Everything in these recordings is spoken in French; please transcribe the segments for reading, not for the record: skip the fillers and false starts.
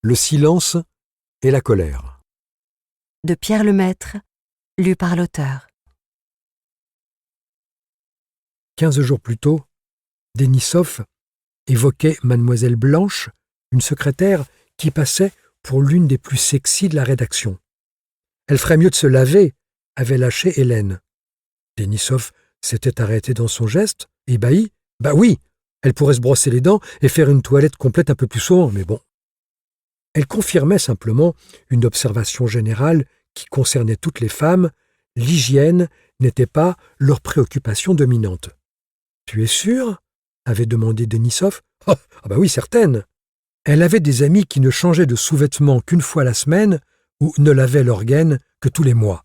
Le silence et la colère. De Pierre Lemaître, lu par l'auteur. 15 jours plus tôt, Denisov évoquait Mademoiselle Blanche, une secrétaire qui passait pour l'une des plus sexy de la rédaction. Elle ferait mieux de se laver, avait lâché Hélène. Denisov s'était arrêté dans son geste, ébahi. Bah oui, elle pourrait se brosser les dents et faire une toilette complète un peu plus souvent, mais bon. Elle confirmait simplement une observation générale qui concernait toutes les femmes, l'hygiène n'était pas leur préoccupation dominante. « Tu es sûre ?» avait demandé Denisov. « Ah bah oui, certaine !» Elle avait des amis qui ne changeaient de sous-vêtements qu'une fois la semaine ou ne lavaient leur gaine que tous les mois.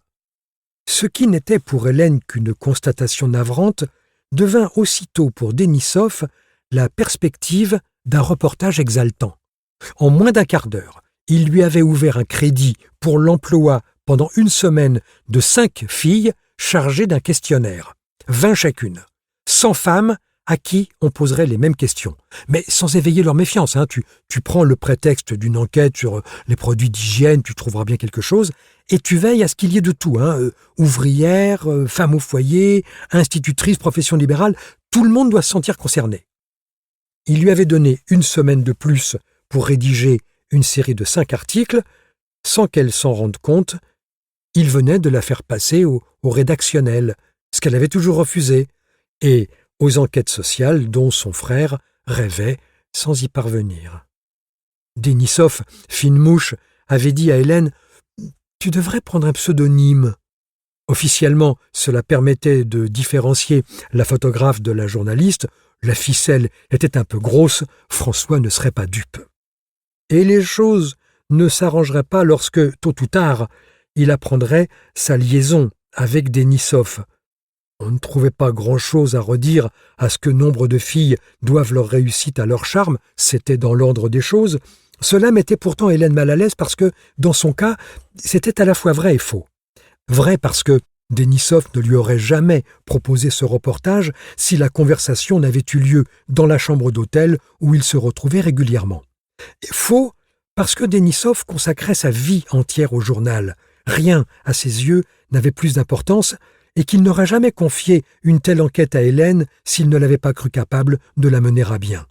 Ce qui n'était pour Hélène qu'une constatation navrante devint aussitôt pour Denisov la perspective d'un reportage exaltant. En moins d'un quart d'heure, il lui avait ouvert un crédit pour l'emploi pendant une semaine de 5 filles chargées d'un questionnaire, 20 chacune, 100 femmes à qui on poserait les mêmes questions, mais sans éveiller leur méfiance. Tu prends le prétexte d'une enquête sur les produits d'hygiène, tu trouveras bien quelque chose, et tu veilles à ce qu'il y ait de tout, ouvrière, femme au foyer, institutrice, profession libérale, tout le monde doit se sentir concerné. Il lui avait donné une semaine de plus pour rédiger une série de 5 articles, sans qu'elle s'en rende compte, il venait de la faire passer au rédactionnel, ce qu'elle avait toujours refusé, et aux enquêtes sociales dont son frère rêvait sans y parvenir. Denisov, fine mouche, avait dit à Hélène « Tu devrais prendre un pseudonyme ». Officiellement, cela permettait de différencier la photographe de la journaliste. La ficelle était un peu grosse, François ne serait pas dupe. Et les choses ne s'arrangeraient pas lorsque, tôt ou tard, il apprendrait sa liaison avec Denisov. On ne trouvait pas grand-chose à redire à ce que nombre de filles doivent leur réussite à leur charme, c'était dans l'ordre des choses. Cela mettait pourtant Hélène mal à l'aise parce que, dans son cas, c'était à la fois vrai et faux. Vrai parce que Denisov ne lui aurait jamais proposé ce reportage si la conversation n'avait eu lieu dans la chambre d'hôtel où il se retrouvait régulièrement. Et faux parce que Denisov consacrait sa vie entière au journal. Rien, à ses yeux, n'avait plus d'importance et qu'il n'aurait jamais confié une telle enquête à Hélène s'il ne l'avait pas cru capable de la mener à bien.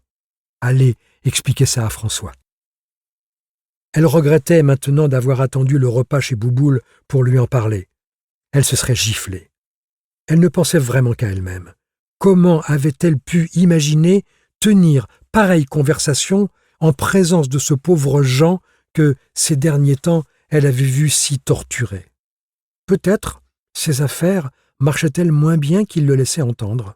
Allez, expliquez ça à François. Elle regrettait maintenant d'avoir attendu le repas chez Bouboule pour lui en parler. Elle se serait giflée. Elle ne pensait vraiment qu'à elle-même. Comment avait-elle pu imaginer tenir pareille conversation en présence de ce pauvre Jean que, ces derniers temps, elle avait vu si torturé? Peut-être ses affaires marchaient-elles moins bien qu'il le laissait entendre.